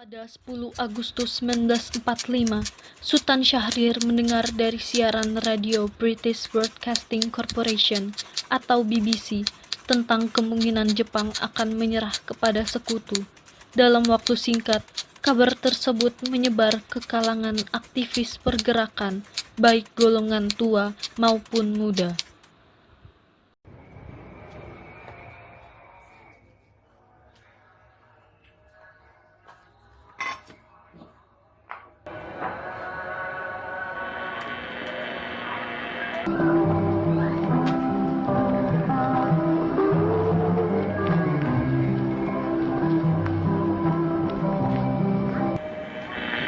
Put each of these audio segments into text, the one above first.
Pada 10 Agustus 1945, Sultan Syahrir mendengar dari siaran radio British Broadcasting Corporation atau BBC tentang kemungkinan Jepang akan menyerah kepada sekutu. Dalam waktu singkat, kabar tersebut menyebar ke kalangan aktivis pergerakan, baik golongan tua maupun muda.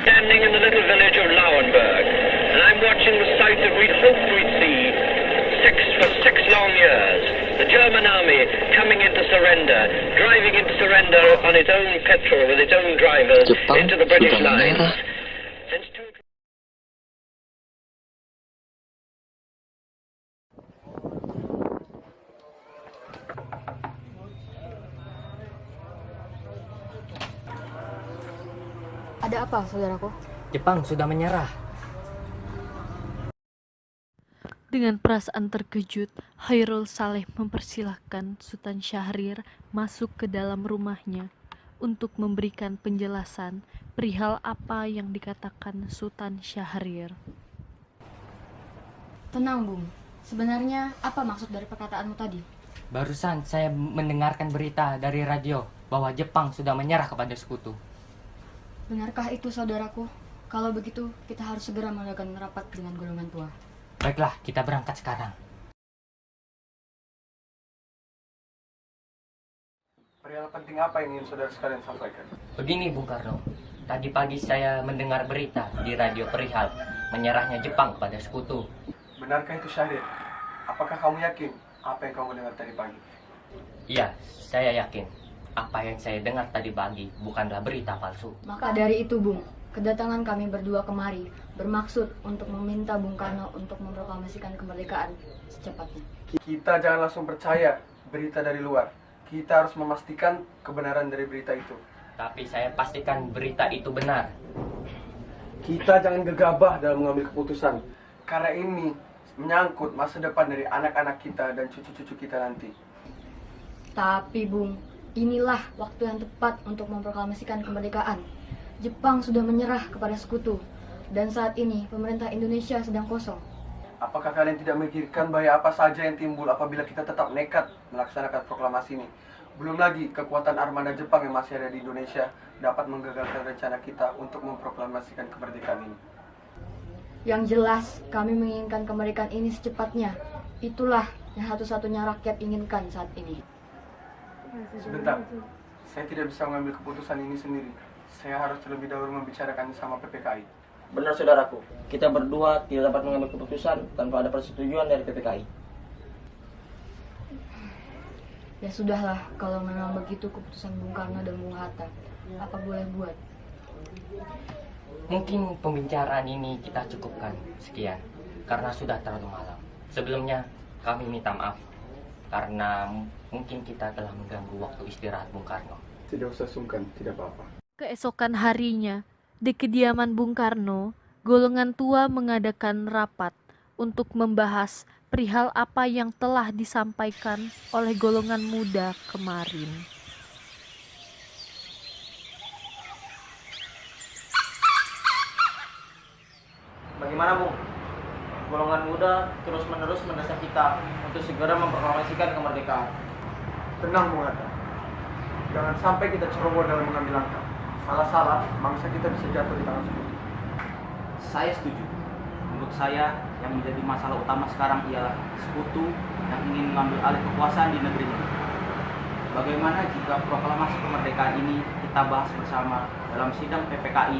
Standing in the little village of Lauenburg, and I'm watching the sight that we'd hoped we'd see for 6 long years. The German army coming into surrender, driving into surrender on its own petrol with its own drivers Jepang into the British sudah lines. menyerah. Since 2 Ada apa, saudaraku? Jepang sudah menyerah. Dengan perasaan terkejut, Hairul Saleh mempersilahkan Sultan Syahrir masuk ke dalam rumahnya untuk memberikan penjelasan perihal apa yang dikatakan Sultan Syahrir. Tenang, Bung. Sebenarnya apa maksud dari perkataanmu tadi? Barusan saya mendengarkan berita dari radio bahwa Jepang sudah menyerah kepada sekutu. Benarkah itu, saudaraku? Kalau begitu, kita harus segera mengadakan rapat dengan golongan tua. Baiklah, kita berangkat sekarang. Perihal penting apa yang ingin saudara sekalian sampaikan? Begini Bung Karno, tadi pagi saya mendengar berita di radio perihal menyerahnya Jepang kepada sekutu. Benarkah itu, Syahrir? Apakah kamu yakin apa yang kamu dengar tadi pagi? Iya, saya yakin. Apa yang saya dengar tadi pagi bukanlah berita palsu. Maka dari itu, Bung, kedatangan kami berdua kemari bermaksud untuk meminta Bung Karno untuk memproklamasikan kemerdekaan secepatnya. Kita jangan langsung percaya berita dari luar. Kita harus memastikan kebenaran dari berita itu. Tapi saya pastikan berita itu benar. Kita jangan gegabah dalam mengambil keputusan. Karena ini menyangkut masa depan dari anak-anak kita dan cucu-cucu kita nanti. Tapi, Bung, inilah waktu yang tepat untuk memproklamasikan kemerdekaan. Jepang sudah menyerah kepada sekutu, dan saat ini pemerintah Indonesia sedang kosong. Apakah kalian tidak memikirkan bahaya apa saja yang timbul apabila kita tetap nekat melaksanakan proklamasi ini? Belum lagi kekuatan armada Jepang yang masih ada di Indonesia dapat menggagalkan rencana kita untuk memproklamasikan kemerdekaan ini. Yang jelas, kami menginginkan kemerdekaan ini secepatnya. Itulah yang satu-satunya rakyat inginkan saat ini. Sebentar, saya tidak bisa mengambil keputusan ini sendiri. Saya harus terlebih dahulu membicarakannya sama PPKI. Benar saudaraku, kita berdua tidak dapat mengambil keputusan tanpa ada persetujuan dari PPKI. Ya sudahlah, kalau memang begitu keputusan Bung Karno dan Bung Hatta, apa boleh buat? Mungkin pembicaraan ini kita cukupkan sekian, karena sudah terlalu malam. Sebelumnya, kami minta maaf, karena mungkin kita telah mengganggu waktu istirahat Bung Karno. Tidak usah sungkan, tidak apa-apa. Keesokan harinya, di kediaman Bung Karno, golongan tua mengadakan rapat untuk membahas perihal apa yang telah disampaikan oleh golongan muda kemarin. Bagaimana Bung? Golongan muda terus-menerus mendesak kita untuk segera memproklamasikan kemerdekaan. Tenang, Bung Hatta. Jangan sampai kita ceroboh dalam mengambil langkah. Salah-salah, bangsa kita bisa jatuh di tangan sekutu. Saya setuju. Menurut saya, yang menjadi masalah utama sekarang ialah sekutu yang ingin mengambil alih kekuasaan di negeri ini. Bagaimana jika proklamasi kemerdekaan ini kita bahas bersama dalam sidang PPKI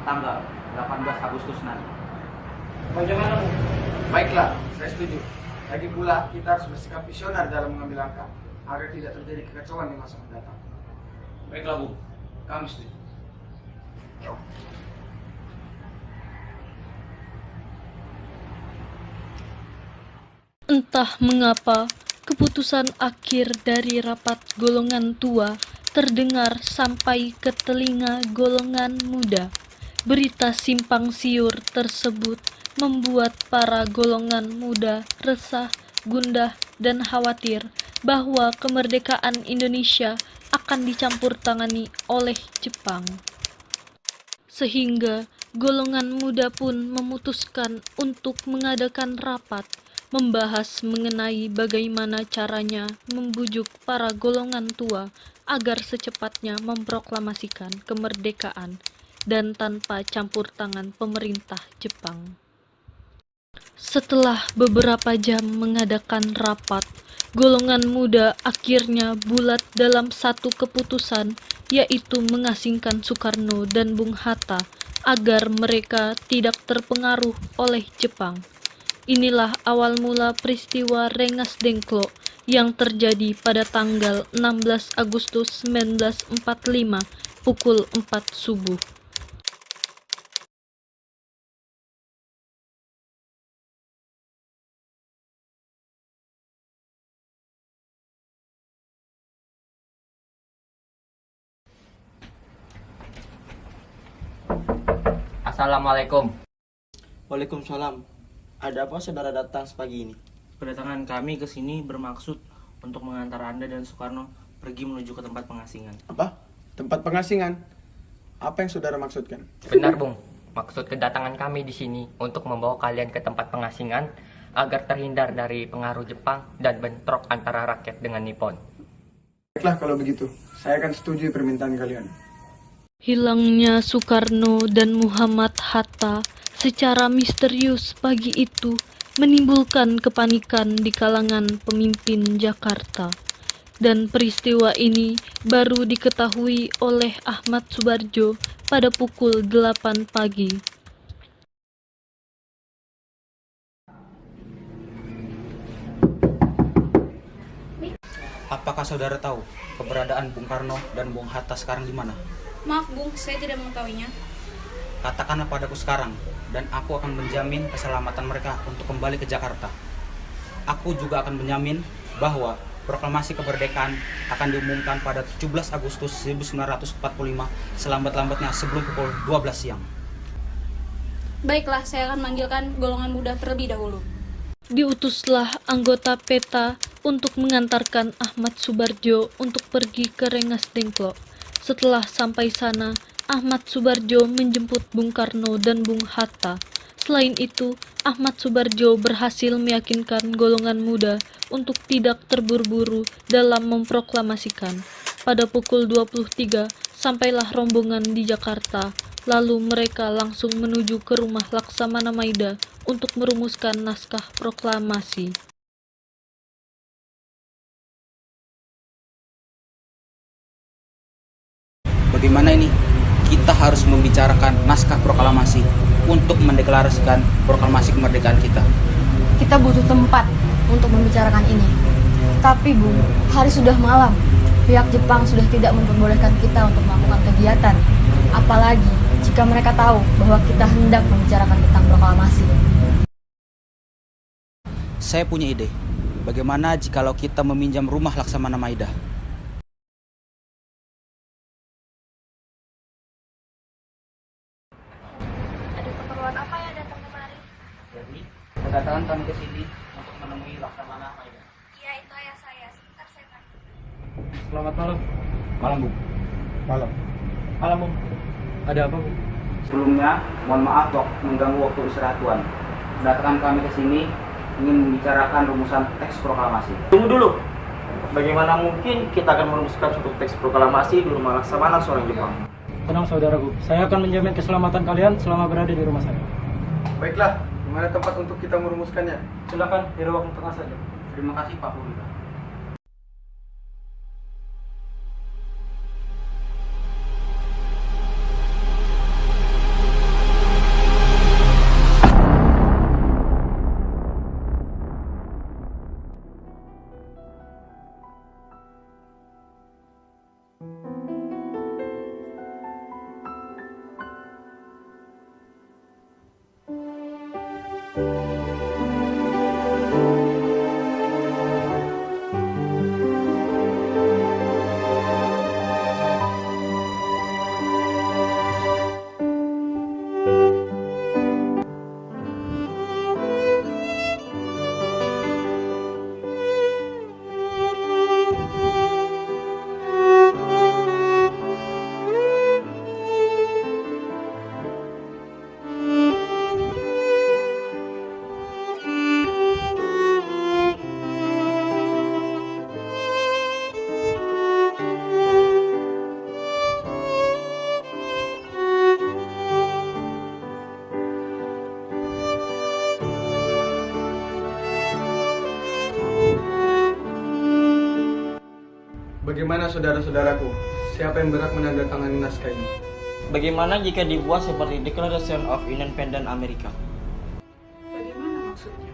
tanggal 18 Agustus nanti? Bagaimana, Bung? Baiklah, saya setuju. Lagi pula kita harus bersikap visioner dalam mengambil langkah agar tidak terjadi kekacauan di masa mendatang. Baiklah, Bung. Kami setuju. Entah mengapa, keputusan akhir dari rapat golongan tua terdengar sampai ke telinga golongan muda. Berita simpang siur tersebut membuat para golongan muda resah, gundah, dan khawatir bahwa kemerdekaan Indonesia akan dicampur tangani oleh Jepang. Sehingga golongan muda pun memutuskan untuk mengadakan rapat membahas mengenai bagaimana caranya membujuk para golongan tua agar secepatnya memproklamasikan kemerdekaan dan tanpa campur tangan pemerintah Jepang. Setelah beberapa jam mengadakan rapat, golongan muda akhirnya bulat dalam satu keputusan, yaitu mengasingkan Soekarno dan Bung Hatta agar mereka tidak terpengaruh oleh Jepang. Inilah awal mula peristiwa Rengas Dengklok yang terjadi pada tanggal 16 Agustus 1945 pukul 4 subuh. Assalamualaikum. Waalaikumsalam. Ada apa saudara datang sepagi ini? Kedatangan kami ke sini bermaksud untuk mengantar Anda dan Soekarno pergi menuju ke tempat pengasingan. Apa? Tempat pengasingan? Apa yang saudara maksudkan? Benar, Bung. Maksud kedatangan kami di sini untuk membawa kalian ke tempat pengasingan agar terhindar dari pengaruh Jepang dan bentrok antara rakyat dengan Nippon. Baiklah kalau begitu, saya akan setuju permintaan kalian. Hilangnya Soekarno dan Muhammad Hatta secara misterius pagi itu menimbulkan kepanikan di kalangan pemimpin Jakarta. Dan peristiwa ini baru diketahui oleh Ahmad Subarjo pada pukul 8 pagi. Apakah saudara tahu keberadaan Bung Karno dan Bung Hatta sekarang di mana? Maaf Bung, saya tidak mengetahuinya. Katakanlah padaku sekarang, dan aku akan menjamin keselamatan mereka untuk kembali ke Jakarta. Aku juga akan menjamin bahwa proklamasi kemerdekaan akan diumumkan pada 17 Agustus 1945 selambat-lambatnya sebelum pukul 12 siang. Baiklah, saya akan manggilkan golongan muda terlebih dahulu. Diutuslah anggota PETA untuk mengantarkan Ahmad Subarjo untuk pergi ke Rengas Dengklok. Setelah sampai sana, Ahmad Subarjo menjemput Bung Karno dan Bung Hatta. Selain itu, Ahmad Subarjo berhasil meyakinkan golongan muda untuk tidak terburu-buru dalam memproklamasikan. Pada pukul 23, sampailah rombongan di Jakarta. Lalu mereka langsung menuju ke rumah Laksamana Maida untuk merumuskan naskah proklamasi. Bagaimana ini? Kita harus membicarakan naskah proklamasi untuk mendeklarasikan proklamasi kemerdekaan kita. Kita butuh tempat untuk membicarakan ini. Tapi Bung, hari sudah malam. Pihak Jepang sudah tidak memperbolehkan kita untuk melakukan kegiatan. Apalagi jika mereka tahu bahwa kita hendak membicarakan tentang proklamasi. Saya punya ide. Bagaimana jikalau kita meminjam rumah Laksamana Maida? Ada keperluan apa ya datang kemari? Jadi, kedatangan kami ke sini untuk menemui Laksamana Maida. Iya, itu ayah saya. Sebentar saya panggil. Selamat malam. Malam, Bu. Malam. Malam, Bung. Ada apa, Bung? Sebelumnya, mohon maaf dok mengganggu waktu istirahat Tuan. Kedatangan kami ke sini ingin membicarakan rumusan teks proklamasi. Tunggu dulu. Bagaimana mungkin kita akan merumuskan suatu teks proklamasi di rumah Laksamana seorang Jepang? Tenang saudaraku, saya akan menjamin keselamatan kalian selama berada di rumah saya. Baiklah, di mana tempat untuk kita merumuskannya? Silakan di ruang tengah saja. Terima kasih Pak Purwita. Bagaimana saudara-saudaraku? Siapa yang berhak menandatangani naskah ini? Bagaimana jika dibuat seperti Declaration of Independence Amerika? Bagaimana maksudnya?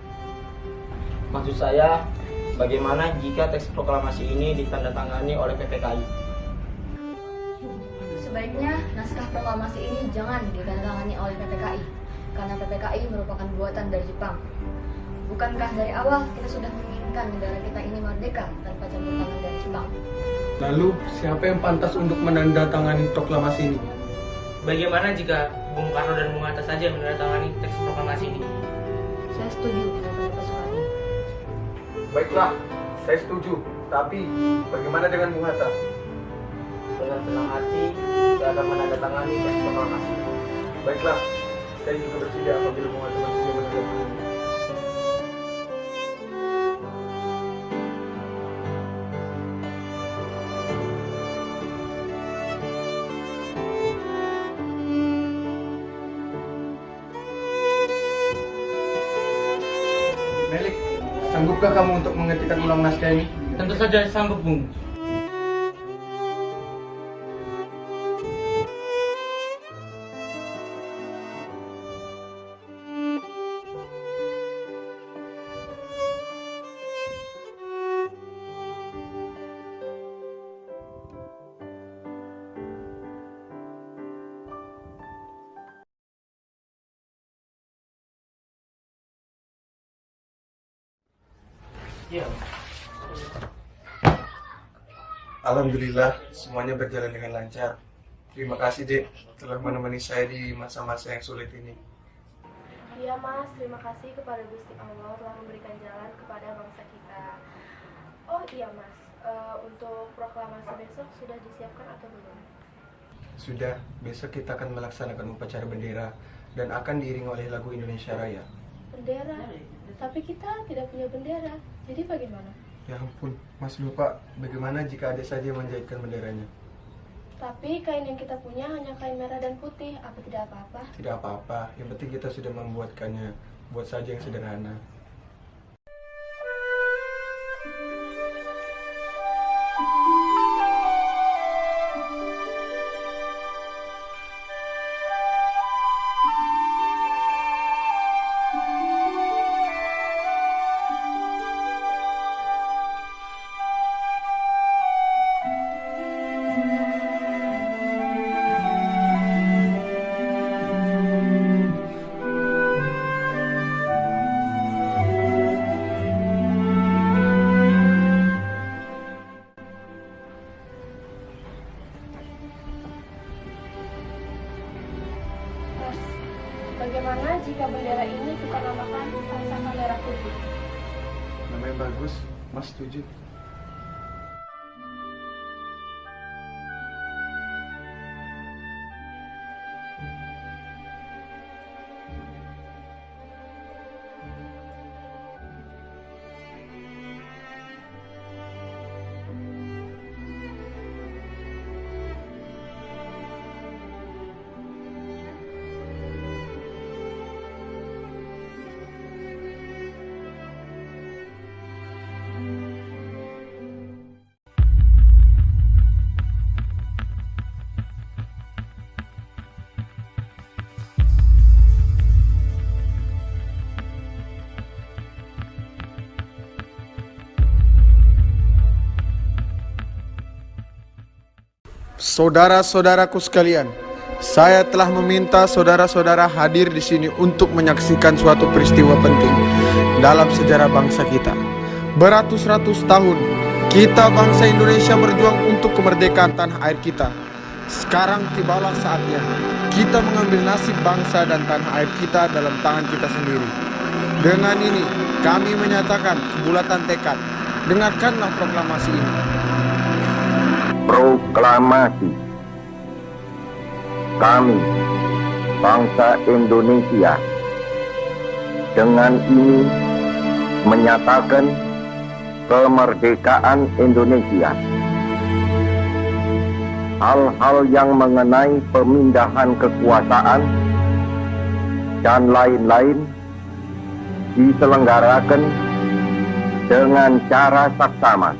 Maksud saya, bagaimana jika teks proklamasi ini ditandatangani oleh PPKI? Sebaiknya naskah proklamasi ini jangan ditandatangani oleh PPKI, karena PPKI merupakan buatan dari Jepang. Bukankah dari awal kita sudah menginginkan negara kita ini merdeka tanpa campur tangan dari Jepang? Lalu, siapa yang pantas untuk menandatangani proklamasi ini? Bagaimana jika Bung Karno dan Bung Hatta saja menandatangani teks proklamasi ini? Saya setuju dengan pendapat Soekarno. Baiklah, saya setuju. Tapi, bagaimana dengan Bung Hatta? Dengan senang hati, saya akan menandatangani teks proklamasi. Baiklah, saya juga bersedia apabila Bung Hatta bersedia menandatangani. Melik, sanggupkah kamu untuk mengetikkan ulang naskah ini? Tentu saja sanggup, Bung. Ya. Alhamdulillah, semuanya berjalan dengan lancar. Terima kasih, Dek, telah menemani saya di masa-masa yang sulit ini. Iya Mas, terima kasih kepada Gusti Allah telah memberikan jalan kepada bangsa kita. Oh iya Mas, untuk proklamasi besok sudah disiapkan atau belum? Sudah, besok kita akan melaksanakan upacara bendera dan akan diiringi oleh lagu Indonesia Raya. Bendera? Tapi kita tidak punya bendera, jadi bagaimana? Ya ampun, Mas lupa bagaimana jika ada saja yang menjahitkan benderanya. Tapi kain yang kita punya hanya kain merah dan putih, apa tidak apa-apa? Tidak apa-apa, yang penting kita sudah membuatkannya. Buat saja yang sederhana. Mas, bagaimana jika bendera ini kita namakan Sangsaka Merah Putih? Namanya bagus, Mas setuju. Saudara-saudaraku sekalian, Saya telah meminta saudara-saudara hadir di sini untuk menyaksikan suatu peristiwa penting dalam sejarah bangsa kita. Beratus-ratus tahun kita bangsa Indonesia berjuang untuk kemerdekaan tanah air kita. Sekarang tibalah saatnya kita mengambil nasib bangsa dan tanah air kita dalam tangan kita sendiri. Dengan ini kami menyatakan kebulatan tekad. Dengarkanlah proklamasi ini. Proklamasi. Kami, bangsa Indonesia, dengan ini menyatakan kemerdekaan Indonesia. Hal-hal yang mengenai pemindahan kekuasaan dan lain-lain diselenggarakan dengan cara saksama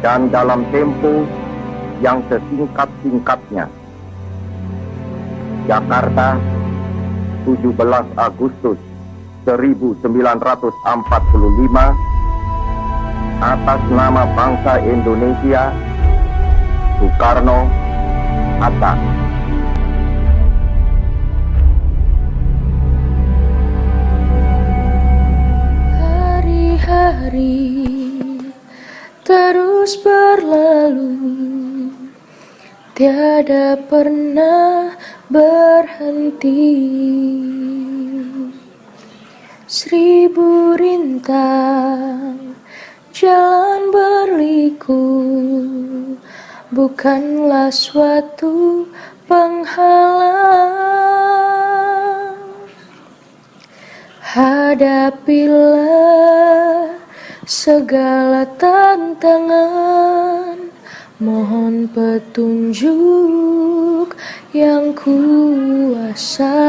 dan dalam tempo yang sesingkat-singkatnya. Jakarta, 17 Agustus 1945, atas nama bangsa Indonesia, Soekarno, Hatta. Hari-hari terus berlalu, tiada pernah berhenti. Seribu rintang jalan berliku, bukanlah suatu penghalang. Hadapilah segala tantangan, mohon petunjuk yang kuasa.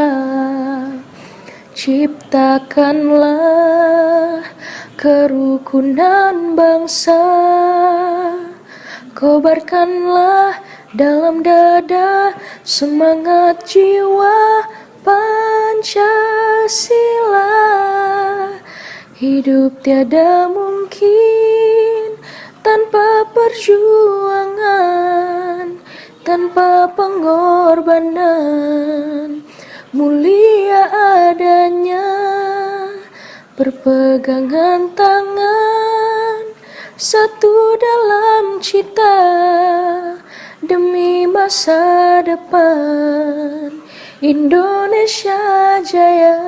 Ciptakanlah kerukunan bangsa, kobarkanlah dalam dada semangat jiwa Pancasila. Hidup tiada mungkin tanpa perjuangan, tanpa pengorbanan. Mulia adanya berpegangan tangan, satu dalam cita demi masa depan Indonesia jaya.